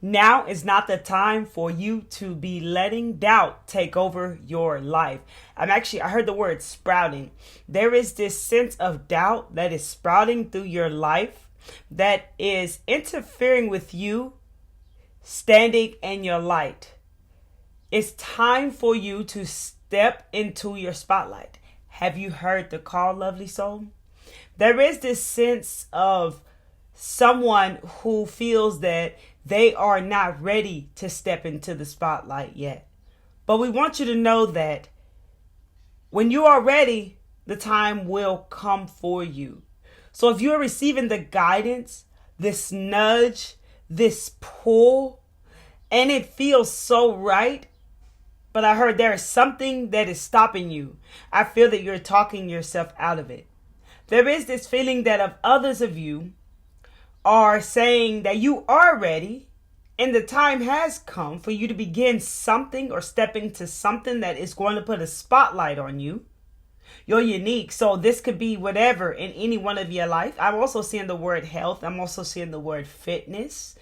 Now is not the time for you to be letting doubt take over your life. I heard the word sprouting. There is this sense of doubt that is sprouting through your life that is interfering with you standing in your light. It's time for you to step into your spotlight. Have you heard the call, lovely soul? There is this sense of someone who feels that they are not ready to step into the spotlight yet. But we want you to know that when you are ready, the time will come for you. So if you are receiving the guidance, this nudge, this pull, and it feels so right, but I heard there is something that is stopping you. I feel that you're talking yourself out of it. There is this feeling that of others of you are saying that you are ready and the time has come for you to begin something or step into something that is going to put a spotlight on you. You're unique. So this could be whatever in any one of your life. I'm also seeing the word health. I'm also seeing the word fitness.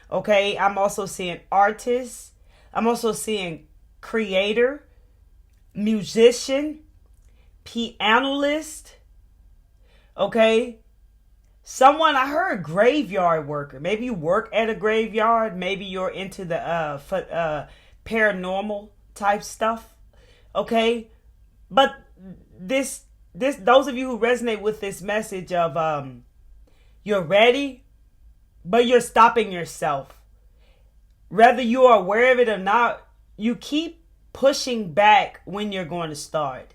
Okay. I'm also seeing artist. I'm also seeing creator, musician, pianist. Okay. Someone, I heard graveyard worker. Maybe you work at a graveyard. Maybe you're into the paranormal type stuff. Okay. But those of you who resonate with this message of you're ready, but you're stopping yourself. Whether you are aware of it or not, you keep pushing back when you're going to start.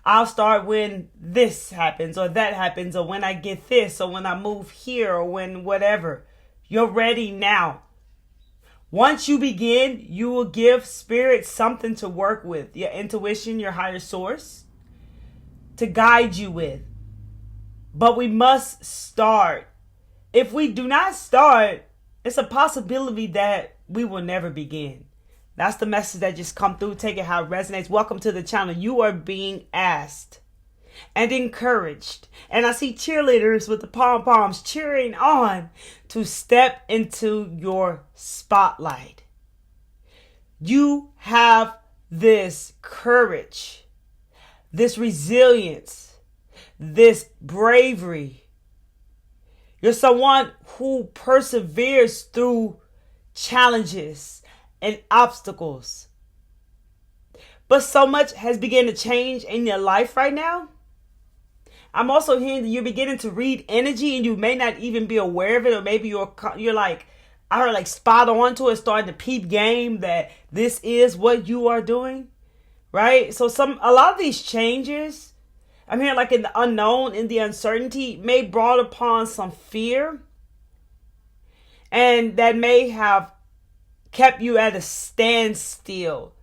I'll start when this happens or that happens or when I get this or when I move here or when whatever. You're ready now. Once you begin, you will give spirit something to work with. Your intuition, your higher source, to guide you with. But we must start. If we do not start, it's a possibility that we will never begin. That's the message that just come through. Take it how it resonates. Welcome to the channel. You are being asked and encouraged. And I see cheerleaders with the pom-poms cheering on to step into your spotlight. You have this courage, this resilience, this bravery. You're someone who perseveres through challenges and obstacles. But so much has begun to change in your life right now. I'm also hearing that you're beginning to read energy and you may not even be aware of it, or maybe you're like, I heard like spot on to it, starting to peep game that this is what you are doing, right? So a lot of these changes, I'm hearing like in the unknown, in the uncertainty, may brought upon some fear, and that may have kept you at a standstill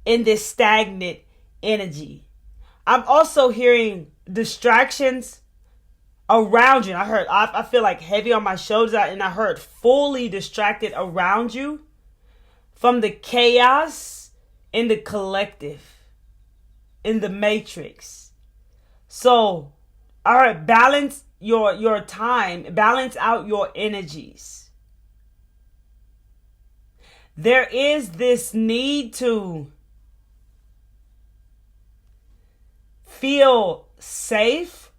in this stagnant energy. I'm also hearing distractions around you. I feel like heavy on my shoulders, and I heard fully distracted around you from the chaos in the collective, in the matrix. So, all right, balance your time, balance out your energies. There is this need to feel safe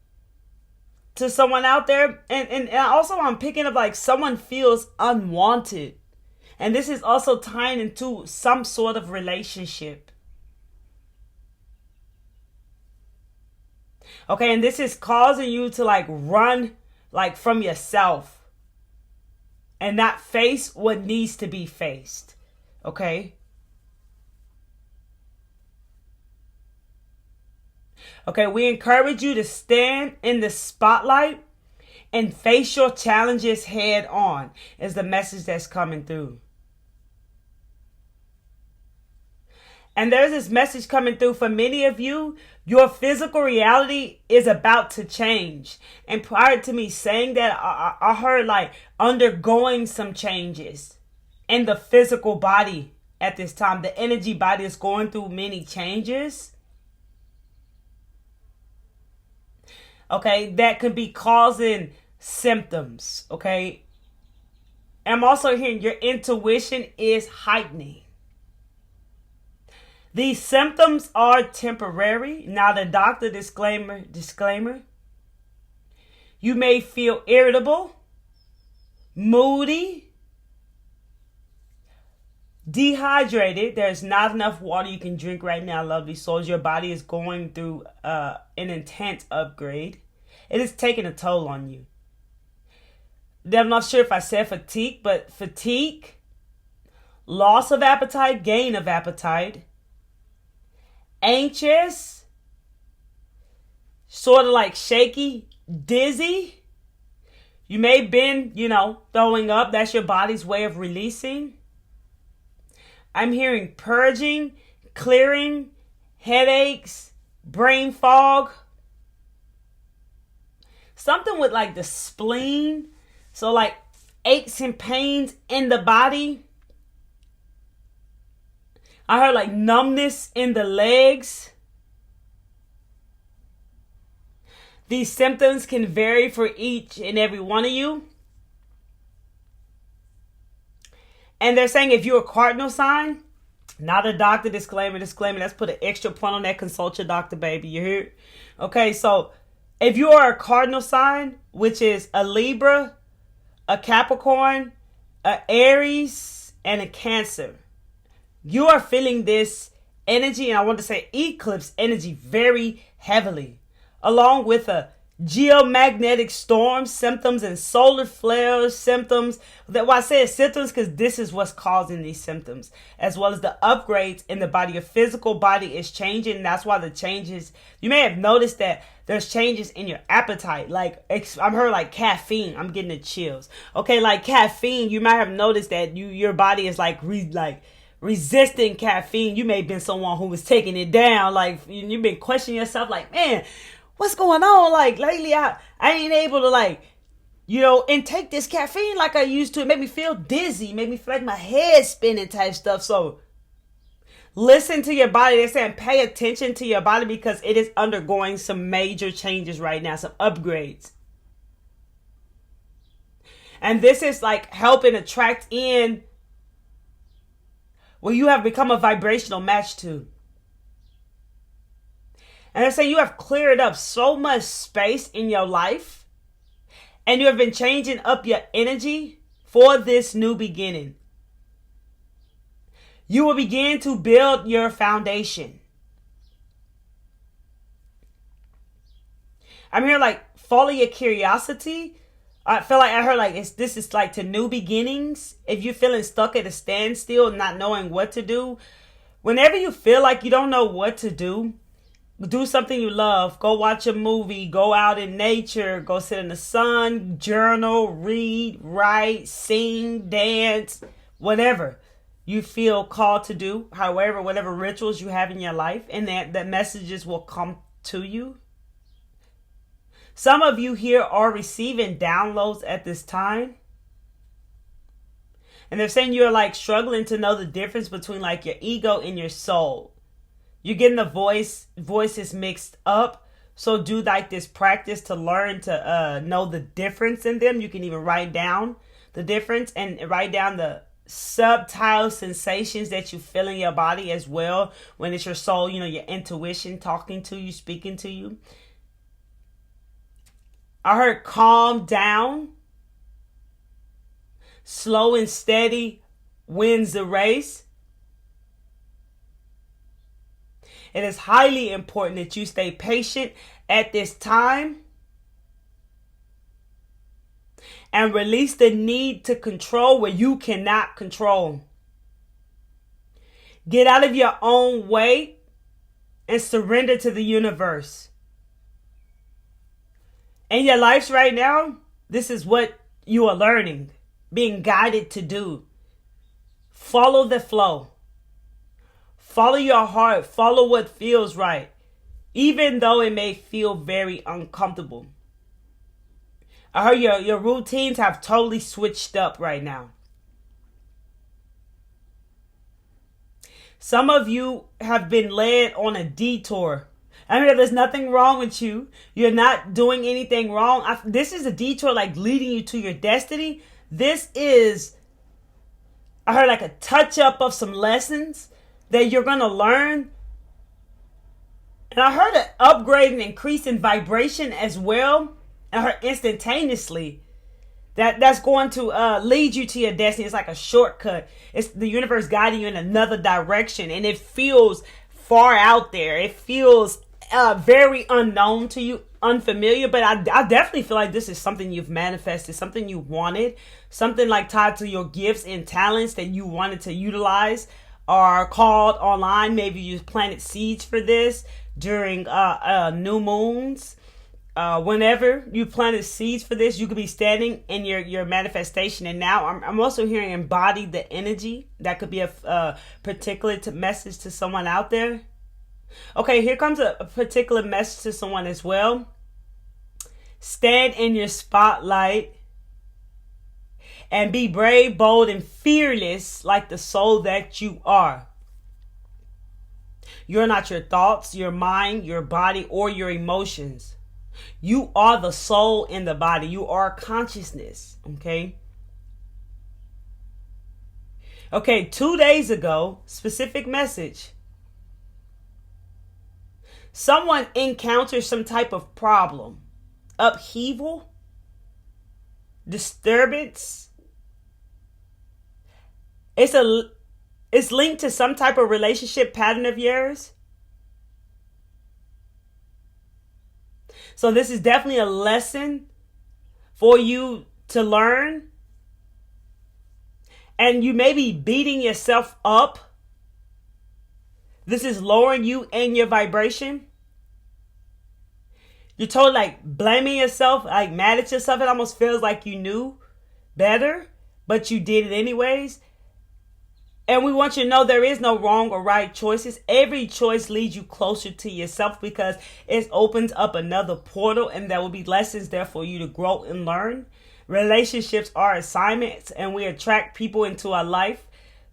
to someone out there. And also I'm picking up like someone feels unwanted. And this is also tying into some sort of relationship. Okay, and this is causing you to like run like from yourself and not face what needs to be faced. Okay? Okay, we encourage you to stand in the spotlight and face your challenges head on, is the message that's coming through. And there's this message coming through for many of you. Your physical reality is about to change. And prior to me saying that, I heard like undergoing some changes in the physical body at this time. The energy body is going through many changes. Okay, that could be causing symptoms. Okay. I'm also hearing your intuition is heightening. These symptoms are temporary. Now the doctor, disclaimer. You may feel irritable, moody, dehydrated. There's not enough water you can drink right now, lovely souls. Your body is going through an intense upgrade. It is taking a toll on you. I'm not sure if I said fatigue, but fatigue, loss of appetite, gain of appetite, anxious, sort of like shaky, dizzy. You may have been, throwing up. That's your body's way of releasing. I'm hearing purging, clearing, headaches, brain fog. Something with like the spleen. So like aches and pains in the body. I heard like numbness in the legs. These symptoms can vary for each and every one of you. And they're saying if you're a cardinal sign, not a doctor, disclaimer, let's put an extra point on that, consult your doctor, baby, you hear? Okay, so if you are a cardinal sign, which is a Libra, a Capricorn, a Aries, and a Cancer, you are feeling this energy, and I want to say eclipse energy very heavily, along with a geomagnetic storm symptoms and solar flares symptoms. Why I say symptoms, because this is what's causing these symptoms, as well as the upgrades in the body. Your physical body is changing. That's why the changes, you may have noticed that there's changes in your appetite. Like I'm heard like caffeine. I'm getting the chills. Okay, like caffeine, you might have noticed that your body is like resisting caffeine. You may have been someone who was taking it down. Like you've been questioning yourself, like, man, what's going on? Like lately I ain't able to intake this caffeine like I used to. It made me feel dizzy, made me feel like my head spinning type stuff. So listen to your body. They're saying pay attention to your body because it is undergoing some major changes right now, some upgrades. And this is like helping attract in what you have become a vibrational match to. And I say you have cleared up so much space in your life, and you have been changing up your energy for this new beginning. You will begin to build your foundation. I'm here like follow your curiosity. I feel like I heard like this is like to new beginnings. If you're feeling stuck at a standstill, not knowing what to do, whenever you feel like you don't know what to do something you love. Go watch a movie, go out in nature, go sit in the sun, journal, read, write, sing, dance, whatever you feel called to do. However, whatever rituals you have in your life, and that messages will come to you. Some of you here are receiving downloads at this time. And they're saying you're like struggling to know the difference between like your ego and your soul. You're getting the voices mixed up. So do like this practice to learn to know the difference in them. You can even write down the difference and write down the subtle sensations that you feel in your body as well. When it's your soul, your intuition talking to you, speaking to you. I heard calm down. Slow and steady wins the race. It is highly important that you stay patient at this time and release the need to control where you cannot control. Get out of your own way and surrender to the universe. In your lives right now, this is what you are learning, being guided to do. Follow the flow. Follow your heart. Follow what feels right, even though it may feel very uncomfortable. I heard your routines have totally switched up right now. Some of you have been led on a detour. I mean, there's nothing wrong with you. You're not doing anything wrong. This is a detour like leading you to your destiny. This is I heard like a touch up of some lessons that you're going to learn. And I heard an upgrade and increase in vibration as well. I heard instantaneously that's going to lead you to your destiny. It's like a shortcut. It's the universe guiding you in another direction. And it feels far out there. It feels very unknown to you, unfamiliar. But I definitely feel like this is something you've manifested, something you wanted, something like tied to your gifts and talents that you wanted to utilize, or called online. Maybe you planted seeds for this during new moons. Whenever you planted seeds for this, you could be standing in your manifestation. And now I'm also hearing embody the energy. That could be a particular message to someone out there. Okay, here comes a particular message to someone as well. Stand in your spotlight and be brave, bold, and fearless like the soul that you are. You're not your thoughts, your mind, your body, or your emotions. You are the soul in the body. You are consciousness. Okay, 2 days ago, specific message. Someone encounters some type of problem, upheaval, disturbance. It's linked to some type of relationship pattern of yours. So this is definitely a lesson for you to learn. And you may be beating yourself up. This is lowering you and your vibration. You're totally like blaming yourself, like mad at yourself. It almost feels like you knew better, but you did it anyways. And we want you to know there is no wrong or right choices. Every choice leads you closer to yourself because it opens up another portal, and there will be lessons there for you to grow and learn. Relationships are assignments, and we attract people into our life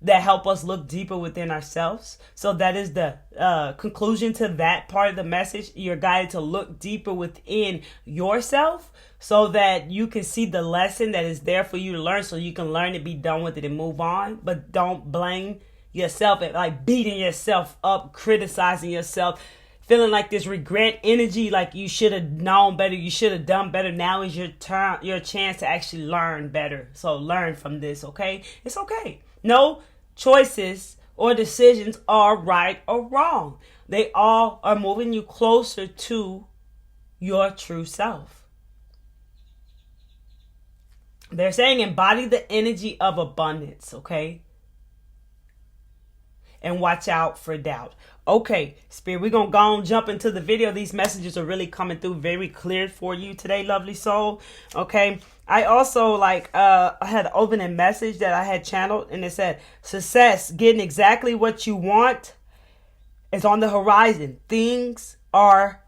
that help us look deeper within ourselves. So that is the conclusion to that part of the message. You're guided to look deeper within yourself so that you can see the lesson that is there for you to learn, so you can learn it, be done with it, and move on. But don't blame yourself and like beating yourself up, criticizing yourself, feeling like this regret energy, like you should have known better, you should have done better. Now is your turn, your chance to actually learn better. So learn from this, okay? It's okay. No choices or decisions are right or wrong. They all are moving you closer to your true self. They're saying embody the energy of abundance, okay? And watch out for doubt. Okay, Spirit, we're going to go and jump into the video. These messages are really coming through very clear for you today, lovely soul. Okay, I also I had an opening message that I had channeled, and it said, success, getting exactly what you want is on the horizon. Things are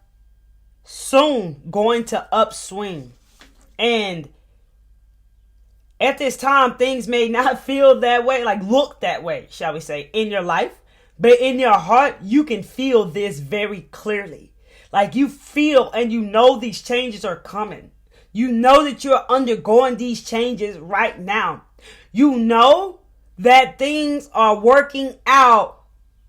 soon going to upswing. And at this time, things may not feel that way, like look that way, shall we say, in your life. But in your heart, you can feel this very clearly. Like you feel and you know these changes are coming. You know that you're undergoing these changes right now. You know that things are working out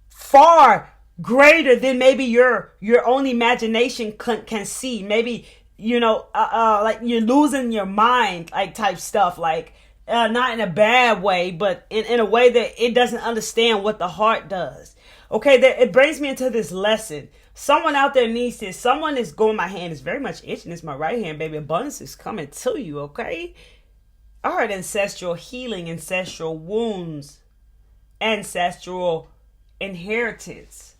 far greater than maybe your own imagination can see. Maybe, like you're losing your mind, like type stuff, like not in a bad way, but in a way that it doesn't understand what the heart does. Okay, it brings me into this lesson. Someone out there needs this. Someone is going, my hand is very much itching. It's my right hand, baby. Abundance is coming to you, okay? I heard ancestral healing, ancestral wounds, ancestral inheritance.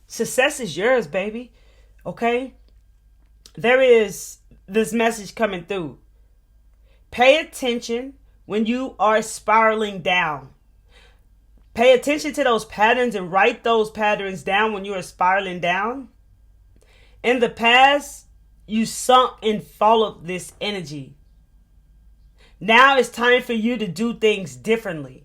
Success is yours, baby, okay? There is this message coming through. Pay attention when you are spiraling down. Pay attention to those patterns and write those patterns down when you are spiraling down. In the past, you sunk and followed this energy. Now it's time for you to do things differently.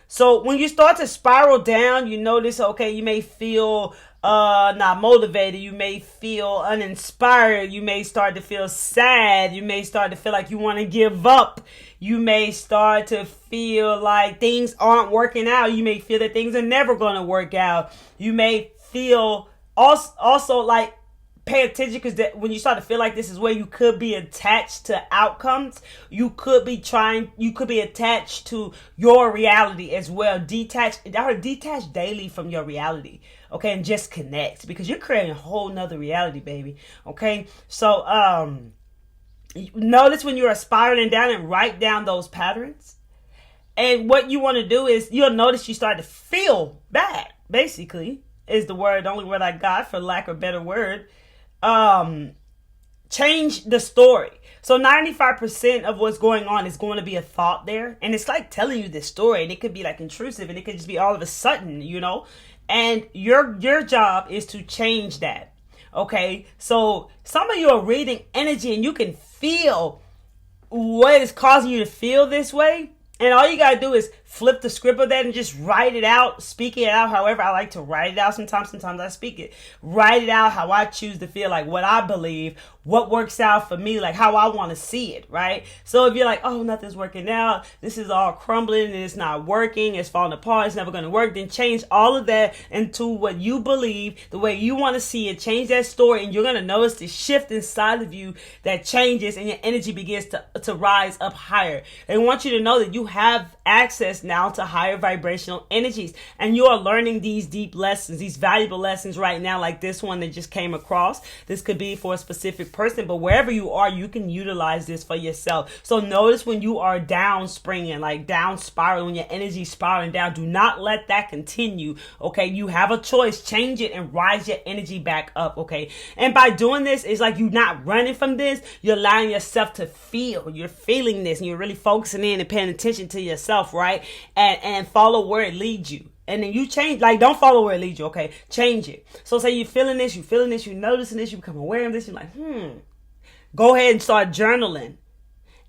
So when you start to spiral down, you notice, okay, you may feel not motivated. You may feel uninspired. You may start to feel sad. You may start to feel like you want to give up. You may start to feel like things aren't working out. You may feel that things are never going to work out. You may feel also like, pay attention, because when you start to feel like this is where you could be attached to outcomes. You could be attached to your reality as well. Detach daily from your reality. Okay, and just connect, because you're creating a whole nother reality, baby. Okay, so notice when you're spiraling down and write down those patterns. And what you want to do is, you'll notice you start to feel bad, basically, is the only word I got, for lack of a better word. Change the story. So 95% of what's going on is going to be a thought there. And it's like telling you this story, and it could be like intrusive, and it could just be all of a sudden, and your job is to change that. Okay. So some of you are reading energy, and you can feel what is causing you to feel this way. And all you got to do is flip the script of that and just write it out, speak it out. However, I like to write it out sometimes I speak it. Write it out how I choose to feel, like what I believe, what works out for me, like how I want to see it, right? So if you're like, oh, nothing's working out, this is all crumbling and it's not working, it's falling apart, it's never going to work, then change all of that into what you believe, the way you want to see it. Change that story, and you're going to notice the shift inside of you that changes, and your energy begins to rise up higher. They want you to know that you have access now to higher vibrational energies, and you are learning these deep lessons, these valuable lessons right now, like this one that just came across. This could be for a specific person, but wherever you are, you can utilize this for yourself. So notice when you are down springing, like down spiraling, when your energy spiraling down, do not let that continue. Okay, you have a choice. Change it and rise your energy back up. Okay, and by doing this, it's like you're not running from this, you're allowing yourself to feel. You're feeling this, and you're really focusing in and paying attention to yourself, right? And follow where it leads you. And then you change, like, don't follow where it leads you, okay? Change it. So say you're feeling this, you're noticing this, you become aware of this, you're like, go ahead and start journaling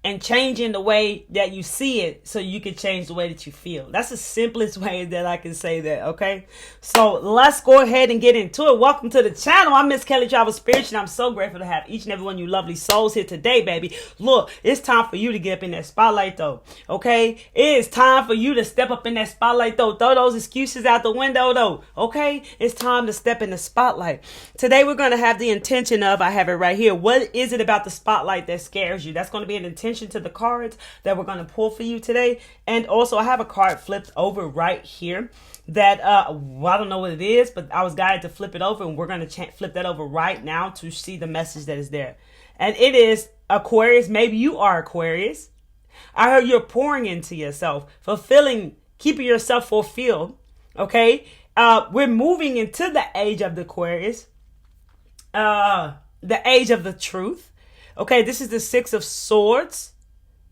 and changing the way that you see it, so you can change the way that you feel. That's the simplest way that I can say that, okay? So let's go ahead and get into it. Welcome to the channel. I'm Miss Kelly Travel Spirit, and I'm so grateful to have each and every one of you lovely souls here today, baby. Look, it's time for you to get up in that spotlight, though, okay? It is time for you to step up in that spotlight, though. Throw those excuses out the window, though, okay? It's time to step in the spotlight. Today, we're going to have the intention of, I have it right here, what is it about the spotlight that scares you? That's going to be an intention to the cards that we're going to pull for you today. And also, I have a card flipped over right here that I don't know what it is, but I was guided to flip it over, and we're going to flip that over right now to see the message that is there. And it is Aquarius. Maybe you are Aquarius. I heard you're pouring into yourself, fulfilling, keeping yourself fulfilled. Okay, we're moving into the age of the Aquarius, the age of the truth. Okay, this is the Six of Swords.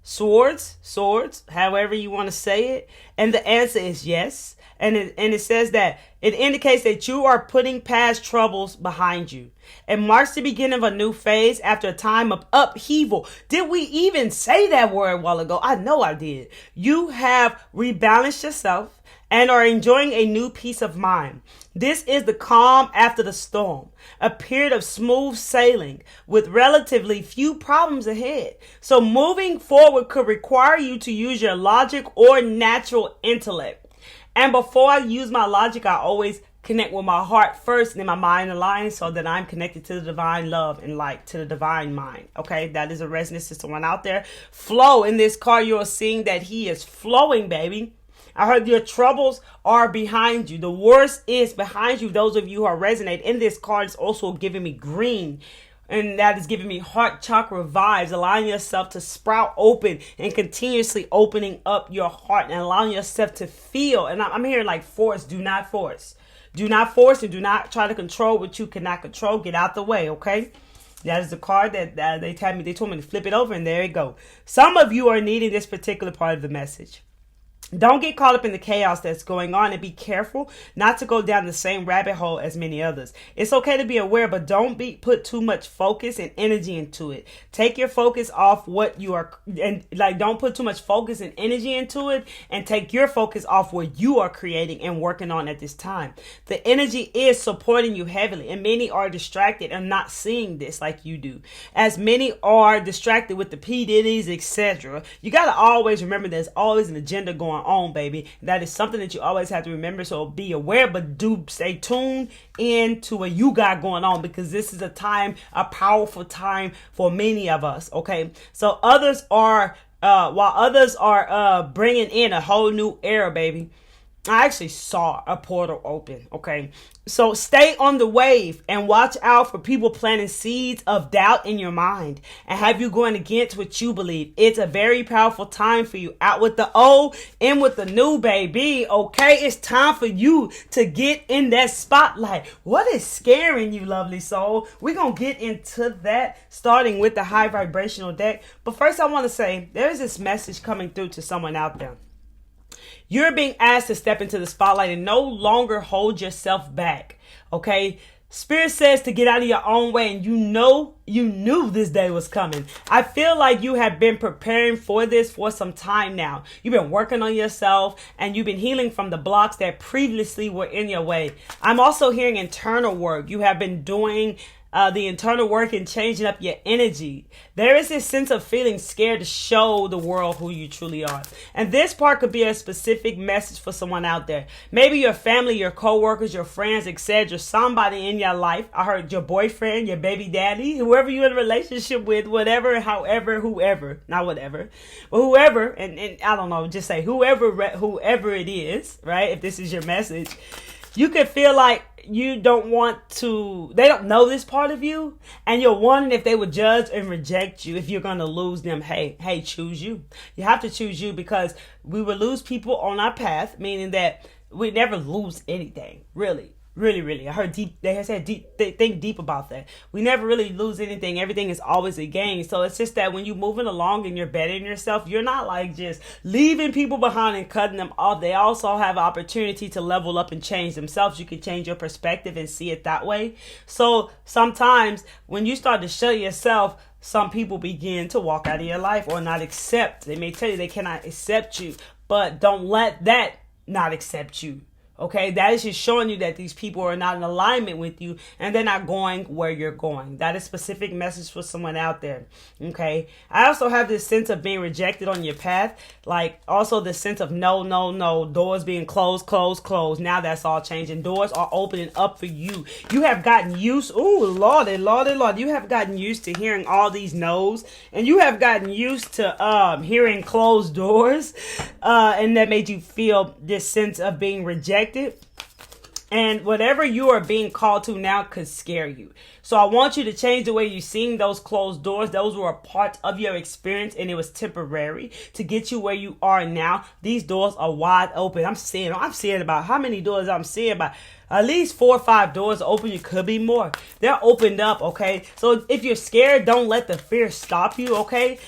Swords, however you want to say it. And the answer is yes. And it says that it indicates that you are putting past troubles behind you. It marks the beginning of a new phase after a time of upheaval. Did we even say that word a while ago? I know I did. You have rebalanced yourself and are enjoying a new peace of mind. This is the calm after the storm, a period of smooth sailing with relatively few problems ahead. So moving forward could require you to use your logic or natural intellect. And before I use my logic, I always connect with my heart first, and then my mind aligns, so that I'm connected to the divine love and light, to the divine mind. Okay, that is a resonance system one out there. Flow. In this card, you're seeing that he is flowing, baby. I heard your troubles are behind you. The worst is behind you. Those of you who are resonate in this card is also giving me green. And that is giving me heart chakra vibes, allowing yourself to sprout open and continuously opening up your heart and allowing yourself to feel. And I'm hearing like force. Do not force. Do not force, and do not try to control what you cannot control. Get out the way, okay? That is the card that they told me to flip it over, and there you go. Some of you are needing this particular part of the message. Don't get caught up in the chaos that's going on, and be careful not to go down the same rabbit hole as many others. It's okay to be aware, but don't put too much focus and energy into it. Take your focus off what you are, and like, don't put too much focus and energy into it, and take your focus off what you are creating and working on at this time. The energy is supporting you heavily, and many are distracted and not seeing this like you do. As many are distracted with the P. Diddy's, etc. You got to always remember there's always an agenda going on, baby. That is something that you always have to remember. So be aware, but do stay tuned into what you got going on, because this is a powerful time for many of us. Okay, so others are while others are bringing in a whole new era, baby, I actually saw a portal open. Okay, so stay on the wave and watch out for people planting seeds of doubt in your mind and have you going against what you believe. It's a very powerful time for you. Out with the old, in with the new, baby. Okay, it's time for you to get in that spotlight. What is scaring you, lovely soul? We're going to get into that, starting with the high vibrational deck. But first, I want to say there's this message coming through to someone out there. You're being asked to step into the spotlight and no longer hold yourself back. Okay? Spirit says to get out of your own way, and you knew this day was coming. I feel like you have been preparing for this for some time now. You've been working on yourself and you've been healing from the blocks that previously were in your way. I'm also hearing internal work. You have been doing the internal work and changing up your energy. There is this sense of feeling scared to show the world who you truly are. And this part could be a specific message for someone out there. Maybe your family, your coworkers, your friends, etc. Somebody in your life. I heard your boyfriend, your baby daddy, whoever you're in a relationship with, whatever, however, whoever, not whatever, but whoever, and I don't know, just say whoever it is, right? If this is your message, you could feel like they don't know this part of you, and you're wondering if they would judge and reject you, if you're going to lose them. Hey, choose you. You have to choose you, because we will lose people on our path, meaning that we never lose anything, really. Really. I heard they said think deep about that. We never really lose anything. Everything is always a gain. So it's just that when you're moving along and you're bettering yourself, you're not like just leaving people behind and cutting them off. They also have opportunity to level up and change themselves. You can change your perspective and see it that way. So sometimes when you start to show yourself, some people begin to walk out of your life or not accept. They may tell you they cannot accept you, but don't let that not accept you. Okay, that is just showing you that these people are not in alignment with you and they're not going where you're going. That is a specific message for someone out there. Okay, I also have this sense of being rejected on your path. Like also the sense of no, doors being closed. Now that's all changing. Doors are opening up for you. You have gotten used. Ooh, Lordy. You have gotten used to hearing all these no's, and you have gotten used to hearing closed doors, and that made you feel this sense of being rejected. And whatever you are being called to now could scare you. So I want you to change the way you're seeing those closed doors. Those were a part of your experience, and it was temporary to get you where you are now. These doors are wide open. I'm seeing about how many doors I'm seeing, about at least 4 or 5 doors open. It could be more. They're opened up, okay? So if you're scared, don't let the fear stop you, okay?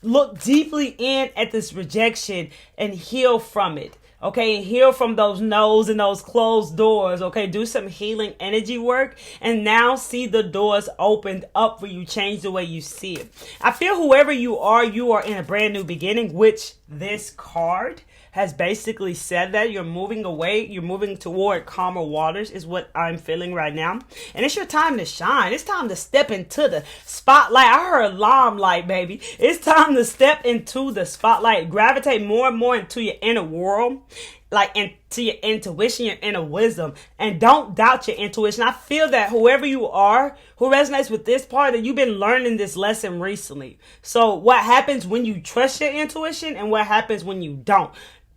Look deeply in at this rejection and heal from it. Okay, and heal from those no's and those closed doors. Okay, do some healing energy work and now see the doors opened up for you. Change the way you see it. I feel whoever you are in a brand new beginning, which this card has basically said that you're moving away. You're moving toward calmer waters is what I'm feeling right now. And it's your time to shine. It's time to step into the spotlight. I heard limelight, baby. It's time to step into the spotlight. Gravitate more and more into your inner world. Like into your intuition, your inner wisdom, and don't doubt your intuition. I feel that whoever you are who resonates with this part, that you've been learning this lesson recently. So what happens when you trust your intuition and what happens when you don't?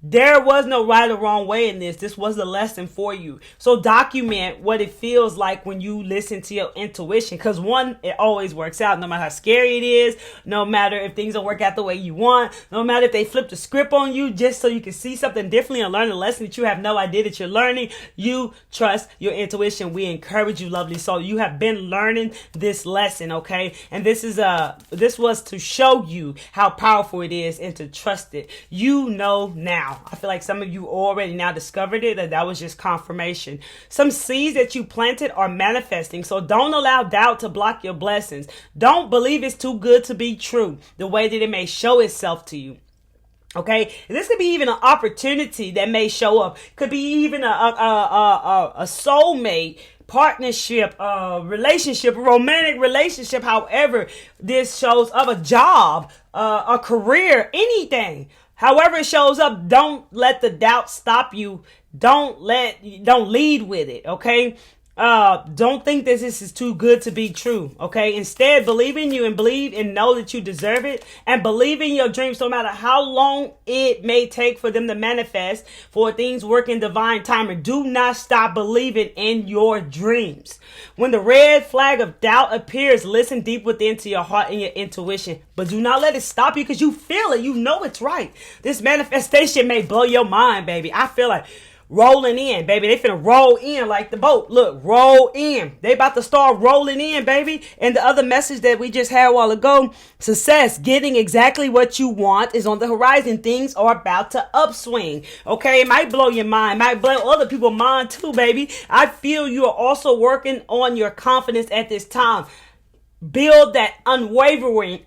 There was no right or wrong way in this. This was a lesson for you. So document what it feels like when you listen to your intuition. Because one, it always works out, no matter how scary it is, no matter if things don't work out the way you want, no matter if they flip the script on you just so you can see something differently and learn a lesson that you have no idea that you're learning. You trust your intuition. We encourage you, lovely soul. You have been learning this lesson, okay? And this was to show you how powerful it is and to trust it. You know now. I feel like some of you already now discovered it, that was just confirmation. Some seeds that you planted are manifesting, so don't allow doubt to block your blessings. Don't believe it's too good to be true, the way that it may show itself to you. Okay, this could be even an opportunity that may show up. Could be even a soulmate, partnership, relationship, romantic relationship. However, this shows up, a job, a career, anything. However it shows up, don't let the doubt stop you. Don't lead with it, okay? Don't think that this is too good to be true, okay? Instead, believe in you and believe and know that you deserve it, and believe in your dreams no matter how long it may take for them to manifest, for things work in divine timing. Do not stop believing in your dreams. When the red flag of doubt appears, listen deep within to your heart and your intuition, but do not let it stop you because you feel it. You know it's right. This manifestation may blow your mind, baby. I feel like rolling in, baby. They finna roll in like the boat. Look, roll in. They about to start rolling in, baby. And the other message that we just had a while ago, success, getting exactly what you want is on the horizon. Things are about to upswing. Okay, it might blow your mind, might blow other people's mind too, baby. I feel you are also working on your confidence at this time. Build that unwavering,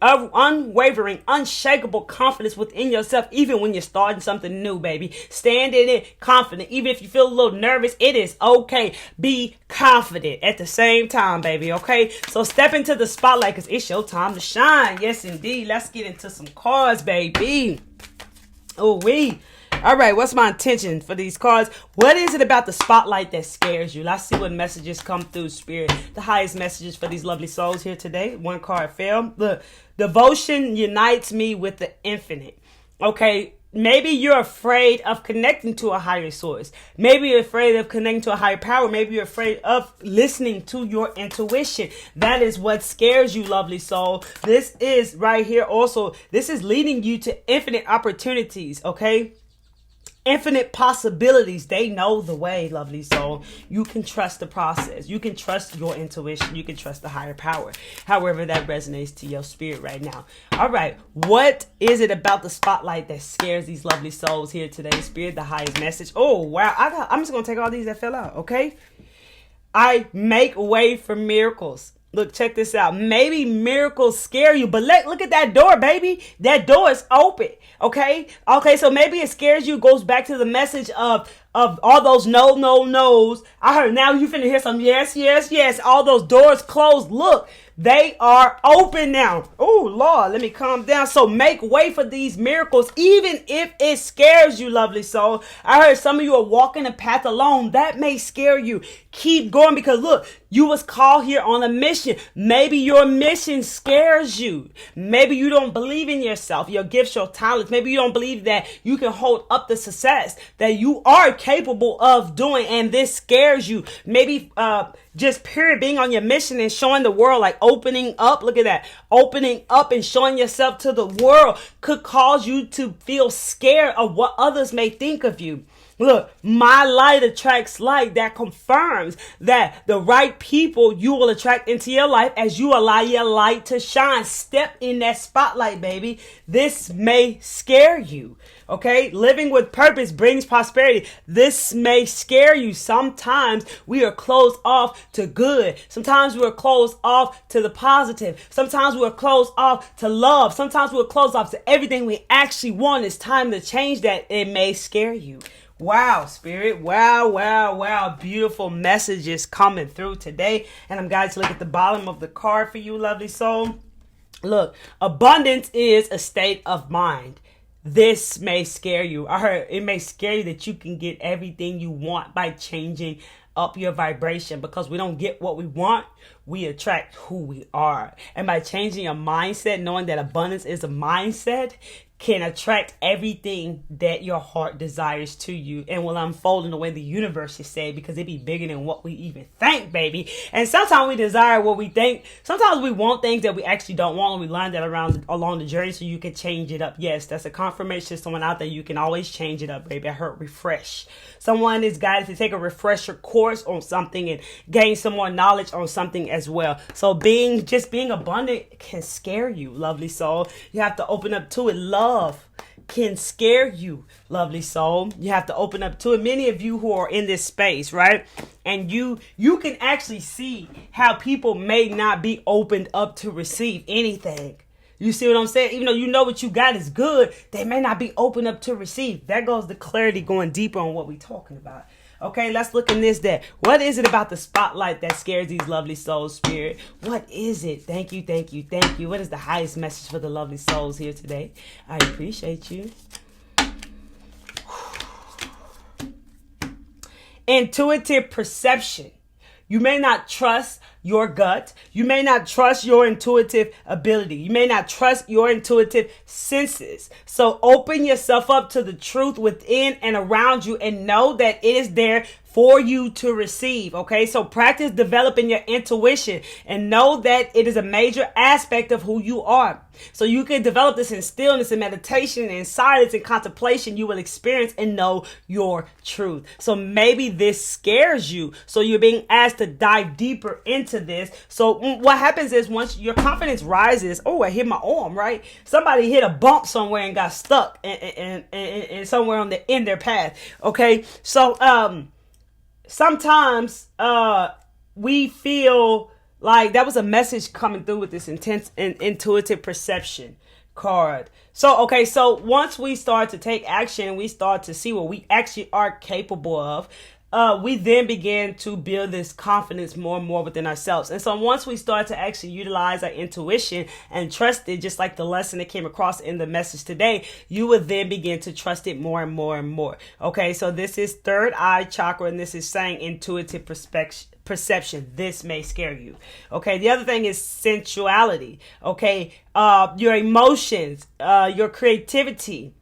unshakable confidence within yourself, even when you're starting something new, baby. Stand in it confident. Even if you feel a little nervous, it is okay. Be confident at the same time, baby, okay? So step into the spotlight because it's your time to shine. Yes, indeed. Let's get into some cards, baby. All right, what's my intention for these cards? What is it about the spotlight that scares you? Let's see what messages come through, Spirit. The highest messages for these lovely souls here today. One card fell. Look, devotion unites me with the infinite. Okay, maybe you're afraid of connecting to a higher source. Maybe you're afraid of connecting to a higher power. Maybe you're afraid of listening to your intuition. That is what scares you, lovely soul. This is right here also. This is leading you to infinite opportunities, okay? Infinite possibilities. They know the way, lovely soul. You can trust the process. You can trust your intuition. You can trust the higher power. However that resonates to your spirit right now. All right. What is it about the spotlight that scares these lovely souls here today? Spirit, the highest message. Oh, wow. I'm just going to take all these that fell out, okay? I make way for miracles. Look, check this out. Maybe miracles scare you, but look at that door, baby. That door is open. Okay. So maybe it scares you. Goes back to the message of all those no's. I heard now you finna hear some yes. All those doors closed. Look, they are open now. Oh, Lord, let me calm down. So make way for these miracles, even if it scares you, lovely soul. I heard some of you are walking a path alone. That may scare you. Keep going because look, you was called here on a mission. Maybe your mission scares you. Maybe you don't believe in yourself, your gifts, your talents. Maybe you don't believe that you can hold up the success that you are capable of doing, and this scares you. Maybe just period being on your mission and showing the world, like opening up. Look at that. Opening up and showing yourself to the world could cause you to feel scared of what others may think of you. Look, my light attracts light. That confirms that the right people you will attract into your life as you allow your light to shine. Step in that spotlight, baby. This may scare you. Okay, living with purpose brings prosperity. This may scare you. Sometimes we are closed off to good. Sometimes we are closed off to the positive. Sometimes we are closed off to love. Sometimes we are closed off to everything we actually want. It's time to change that. It may scare you. Wow, Spirit. Wow. Beautiful messages coming through today. And I'm going to look at the bottom of the card for you, lovely soul. Look, abundance is a state of mind. This may scare you. I heard it may scare you that you can get everything you want by changing up your vibration, because we don't get what we want, we attract who we are. And by changing your mindset, knowing that abundance is a mindset, can attract everything that your heart desires to you and will unfold in the way the universe is said, because it be bigger than what we even think, baby. And sometimes we desire what we think. Sometimes we want things that we actually don't want, and we learn that along the journey, so you can change it up. Yes, that's a confirmation. Someone out there, you can always change it up, baby. I heard refresh. Someone is guided to take a refresher course on something and gain some more knowledge on something as well. So being abundant can scare you, lovely soul. You have to open up to it. Love can scare you, lovely soul. You have to open up to it. Many of you who are in this space, right? And you can actually see how people may not be opened up to receive anything. You see what I'm saying? Even though you know what you got is good, they may not be open up to receive. That goes the clarity going deeper on what we're talking about. Okay, let's look in this day. What is it about the spotlight that scares these lovely souls, Spirit? What is it? Thank you, thank you, thank you. What is the highest message for the lovely souls here today? I appreciate you. Intuitive perception. You may not trust your gut. You may not trust your intuitive ability. You may not trust your intuitive senses. So open yourself up to the truth within and around you and know that it is there for you to receive. Okay, so practice developing your intuition and know that it is a major aspect of who you are. So you can develop this in stillness and meditation and silence and contemplation. You will experience and know your truth. So maybe this scares you. So you're being asked to dive deeper into this. So what happens is, once your confidence rises, oh, I hit my arm, right? Somebody hit a bump somewhere and got stuck and somewhere in their path. Okay, so sometimes we feel like that was a message coming through with this intense and intuitive perception card. So, okay, so once we start to take action, we start to see what we actually are capable of. We then begin to build this confidence more and more within ourselves. And so once we start to actually utilize our intuition and trust it, just like the lesson that came across in the message today, you will then begin to trust it more and more and more. Okay, so this is third eye chakra, and this is saying intuitive perception. This may scare you. Okay, the other thing is sensuality. Okay, your emotions, your creativity,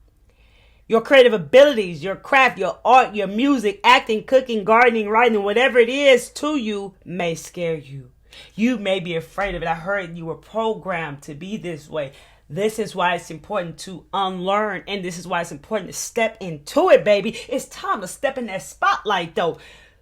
your creative abilities, your craft, your art, your music, acting, cooking, gardening, writing, whatever it is to you may scare you. You may be afraid of it. I heard you were programmed to be this way. This is why it's important to unlearn, and this is why it's important to step into it, baby. It's time to step in that spotlight, though.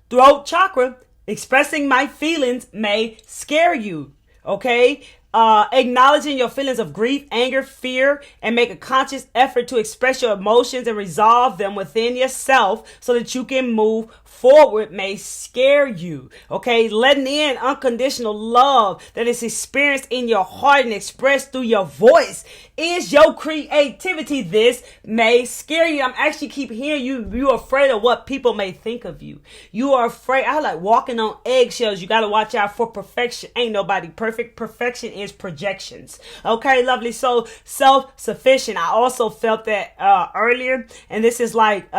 Throat chakra, expressing my feelings may scare you, okay? Acknowledging your feelings of grief, anger, fear, and make a conscious effort to express your emotions and resolve them within yourself so that you can move forward may scare you. Okay, letting in unconditional love that is experienced in your heart and expressed through your voice is your creativity. This may scare you. I'm actually keep hearing you. You're afraid of what people may think of you. You are afraid. I like walking on eggshells. You got to watch out for perfection. Ain't nobody perfect. Perfection is projections. Okay, lovely. So self-sufficient. I also felt that earlier, and this is like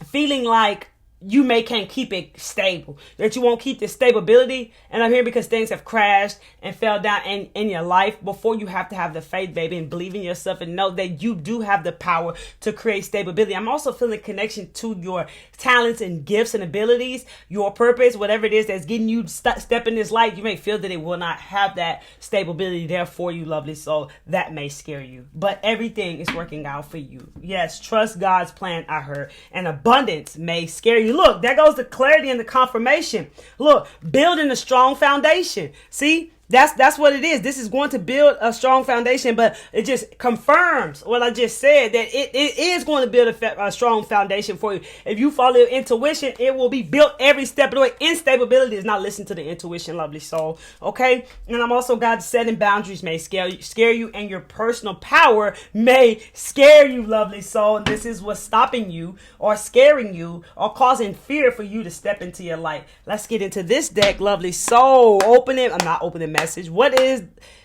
feeling like you can't keep it stable, that you won't keep the stability. And I'm here because things have crashed and fell down in your life. Before, you have to have the faith, baby, and believe in yourself and know that you do have the power to create stability. I'm also feeling connection to your talents and gifts and abilities, your purpose, whatever it is that's getting you step in this light. You may feel that it will not have that stability there for you, lovely soul. That may scare you, but everything is working out for you. Yes, trust God's plan, I heard. And abundance may scare you. Look, there goes the clarity and the confirmation. Look, building a strong foundation. See? That's what it is. This is going to build a strong foundation, but it just confirms what I just said, that it is going to build a strong foundation for you. If you follow your intuition, it will be built every step of the way. Instability is not listening to the intuition, lovely soul. Okay? And I'm also, God, setting boundaries may scare you, and your personal power may scare you, lovely soul. And this is what's stopping you or scaring you or causing fear for you to step into your light. Let's get into this deck, lovely soul. I'm not opening message. What is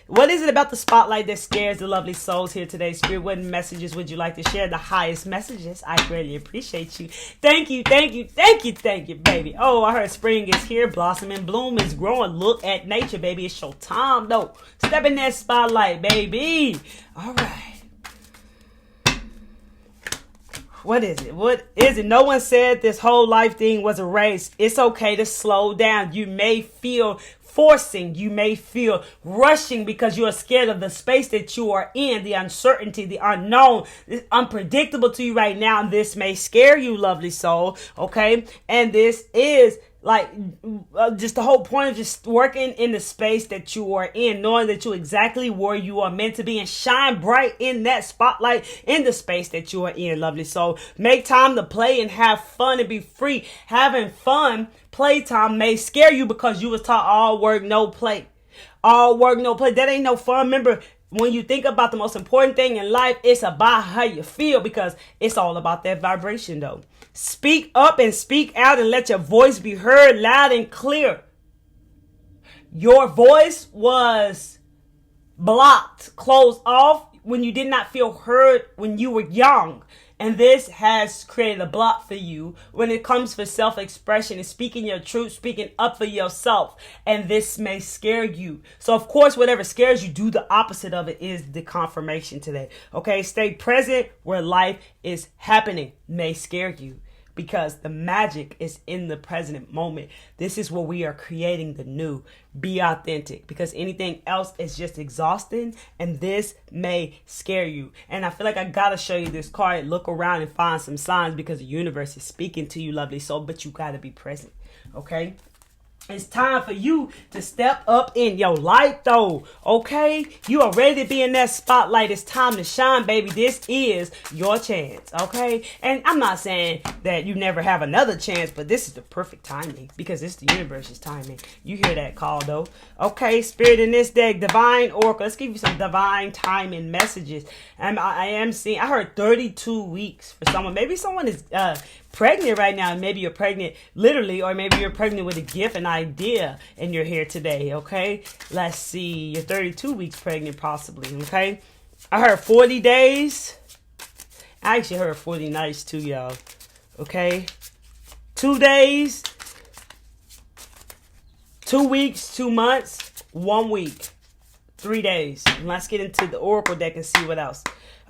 it about the spotlight that scares the lovely souls here today, Spirit? What messages would you like to share? The highest messages. I greatly appreciate you. Thank you, baby. Oh, I heard spring is here. Blossom and bloom is growing. Look at nature, baby. It's your time, though. Step in that spotlight, baby. All right. What is it? What is it? No one said this whole life thing was a race. It's okay to slow down. You may feel forcing. You may feel rushing because you are scared of the space that you are in, the uncertainty, the unknown. It's unpredictable to you right now. And this may scare you, lovely soul. Okay. And this is like just the whole point of just working in the space that you are in, knowing that you're exactly where you are meant to be and shine bright in that spotlight in the space that you are in, lovely soul. Make time to play and have fun and be free. Having fun, playtime may scare you because you was taught all work, no play. All work, no play. That ain't no fun. Remember, when you think about the most important thing in life, it's about how you feel, because it's all about that vibration though. Speak up and speak out and let your voice be heard loud and clear. Your voice was blocked, closed off when you did not feel heard when you were young. And this has created a block for you when it comes for self-expression and speaking your truth, speaking up for yourself. And this may scare you. So, of course, whatever scares you, do the opposite of it is the confirmation today. Okay, stay present where life is happening. May scare you, because the magic is in the present moment. This is where we are creating the new. Be authentic, because anything else is just exhausting, and this may scare you. And I feel like I gotta show you this card. Look around and find some signs, because the universe is speaking to you, lovely soul, but you gotta be present. Okay? It's time for you to step up in your light though, okay? You are ready to be in that spotlight. It's time to shine, baby. This is your chance, okay? And I'm not saying that you never have another chance, but this is the perfect timing, because it's the universe's timing. You hear that call though. Okay, Spirit, in this deck, Divine Oracle. Let's give you some divine timing messages. I heard 32 weeks for someone. Maybe someone is pregnant right now, and maybe you're pregnant literally, or maybe you're pregnant with a gift, an idea, and you're here today. Okay, let's see, you're 32 weeks pregnant possibly. Okay, I heard 40 days. I actually heard 40 nights too, y'all. Okay, 2 days, 2 weeks, 2 months, 1 week, 3 days. And let's get into the oracle deck and see what else.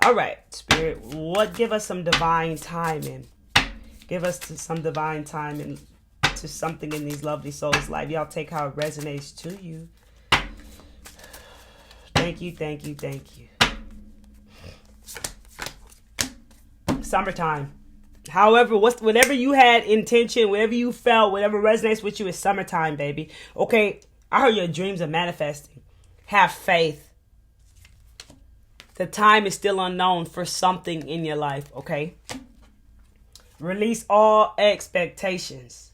All right, Spirit, give us some divine timing. Give us some divine time and to something in these lovely souls' life. Y'all take how it resonates to you. Thank you, thank you, thank you. Summertime. However, whatever you had intention, whatever you felt, whatever resonates with you is summertime, baby. Okay, I heard your dreams are manifesting. Have faith. The time is still unknown for something in your life, okay? Release all expectations.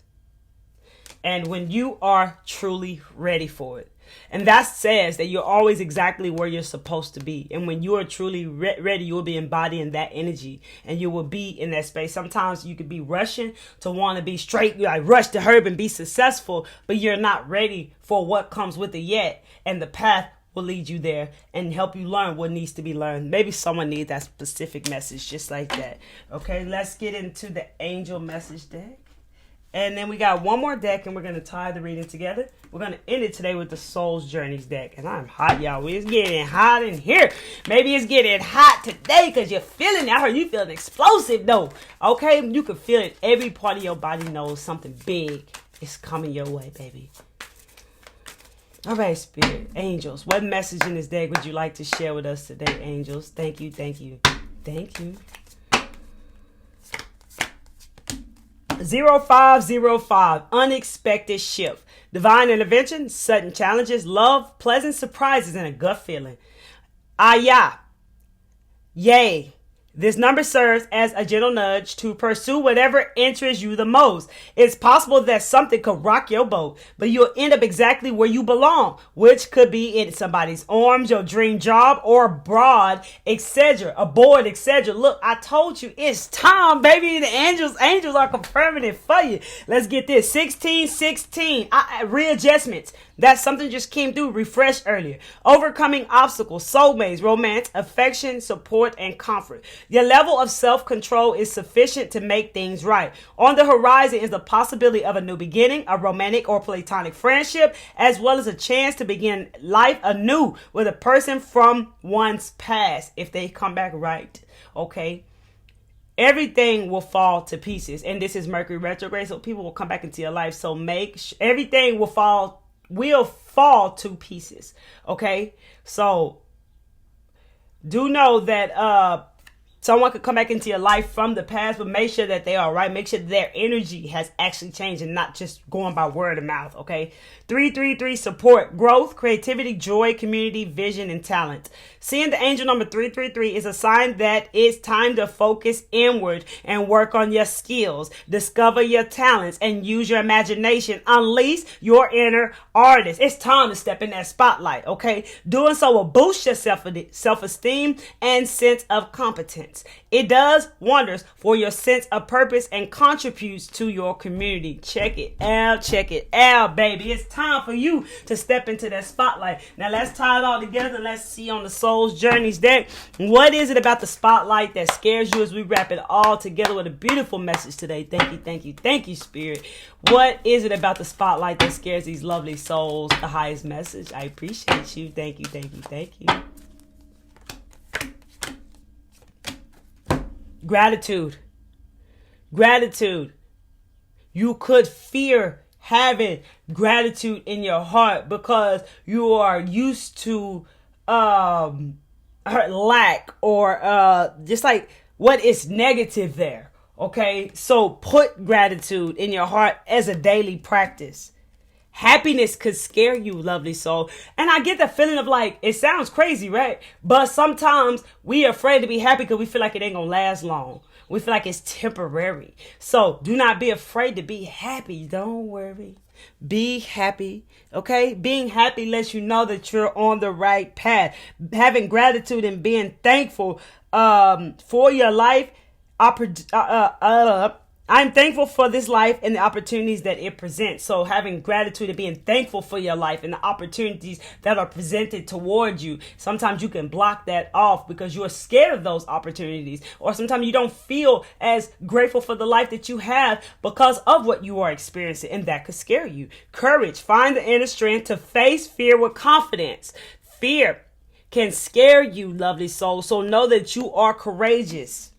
And when you are truly ready for it. And that says that you're always exactly where you're supposed to be. And when you are truly ready, you will be embodying that energy. And you will be in that space. Sometimes you could be rushing to want to be straight. You like rush to herb and be successful. But you're not ready for what comes with it yet. And the path will lead you there and help you learn what needs to be learned. Maybe someone needs that specific message just like that. Okay, let's get into the angel message deck. And then we got one more deck, and we're going to tie the reading together. We're going to end it today with the Soul's Journeys deck. And I'm hot, y'all. It's getting hot in here. Maybe it's getting hot today because you're feeling it. I heard you feeling explosive, though. Okay? You can feel it. Every part of your body knows something big is coming your way, baby. All right, Spirit, angels, what message in this deck would you like to share with us today, angels? Thank you, thank you, thank you. 0505, unexpected shift, divine intervention, sudden challenges, love, pleasant surprises, and a gut feeling. Ayah, yay. This number serves as a gentle nudge to pursue whatever interests you the most. It's possible that something could rock your boat, but you'll end up exactly where you belong, which could be in somebody's arms, your dream job, or abroad, etc. Aboard, etc. Look, I told you, it's time, baby. The angels are confirming it for you. Let's get this. 1616. Readjustments. That's something just came through. Refresh earlier. Overcoming obstacles, soulmates, romance, affection, support, and comfort. Your level of self-control is sufficient to make things right. On the horizon is the possibility of a new beginning, a romantic or platonic friendship, as well as a chance to begin life anew with a person from one's past if they come back right. Okay. everything will fall to pieces. And this is Mercury retrograde, so people will come back into your life. So everything will fall to pieces. Okay, so do know that someone could come back into your life from the past, but make sure that they are right. Make sure their energy has actually changed and not just going by word of mouth, okay? 333 support, growth, creativity, joy, community, vision, and talent. Seeing the angel number 333 is a sign that it's time to focus inward and work on your skills, discover your talents, and use your imagination. Unleash your inner artist. It's time to step in that spotlight, okay? Doing so will boost your self-esteem and sense of competence. It does wonders for your sense of purpose and contributes to your community. Check it out, baby. It's time for you to step into that spotlight. Now let's tie it all together. Let's see on the Soul's Journeys deck, what is it about the spotlight that scares you, as we wrap it all together with a beautiful message today. Thank you, Spirit. What is it about the spotlight that scares these lovely souls? The highest message. I appreciate you. Thank you. Gratitude. You could fear having gratitude in your heart because you are used to lack or just like what is negative there. Okay, so put gratitude in your heart as a daily practice. Happiness could scare you, lovely soul. And I get the feeling of like, it sounds crazy, right? But sometimes we are afraid to be happy because we feel like it ain't gonna last long. We feel like it's temporary. So do not be afraid to be happy. Don't worry. Be happy. Okay? Being happy lets you know that you're on the right path. Having gratitude and being thankful for your life. I'm thankful for this life and the opportunities that it presents. So having gratitude and being thankful for your life and the opportunities that are presented towards you. Sometimes you can block that off because you are scared of those opportunities. Or sometimes you don't feel as grateful for the life that you have because of what you are experiencing. And that could scare you. Courage. Find the inner strength to face fear with confidence. Fear can scare you, lovely soul. So know that you are courageous.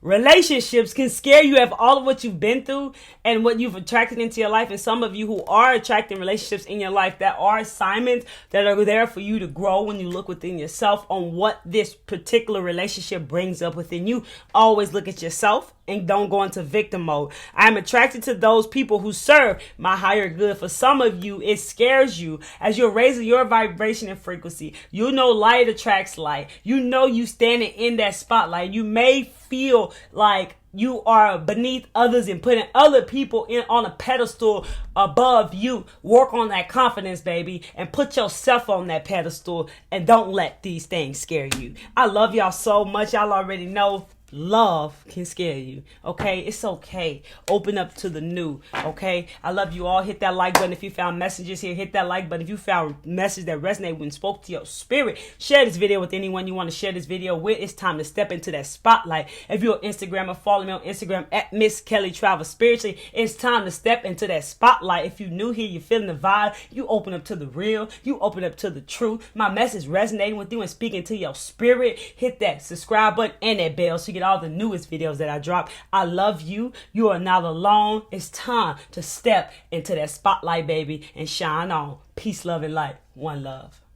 Relationships can scare you of all of what you've been through and what you've attracted into your life. And some of you who are attracting relationships in your life, that are assignments that are there for you to grow when you look within yourself on what this particular relationship brings up within you. Always look at yourself and don't go into victim mode. I'm attracted to those people who serve my higher good. For some of you, it scares you as you're raising your vibration and frequency. You know light attracts light. You know you standing in that spotlight. You may feel like you are beneath others and putting other people in on a pedestal above you. Work on that confidence, baby, and put yourself on that pedestal and don't let these things scare you. I love y'all so much. Y'all already know love can scare you. Okay, it's okay. Open up to the new. Okay, I love you all. Hit that like button if you found messages here. Hit that like button if you found message that resonated and spoke to your spirit. Share this video with anyone you want to share this video with. It's time to step into that spotlight. If you're on Instagram, or follow me on Instagram at Miss Kelly Travel Spiritually. It's time to step into that spotlight. If you're new here, you're feeling the vibe, you open up to the real, you open up to the truth. My message resonating with you and speaking to your spirit. Hit that subscribe button and that bell so you get all the newest videos that I drop. I love you. You are not alone. It's time to step into that spotlight, baby, and shine on. Peace, love, and light. One love.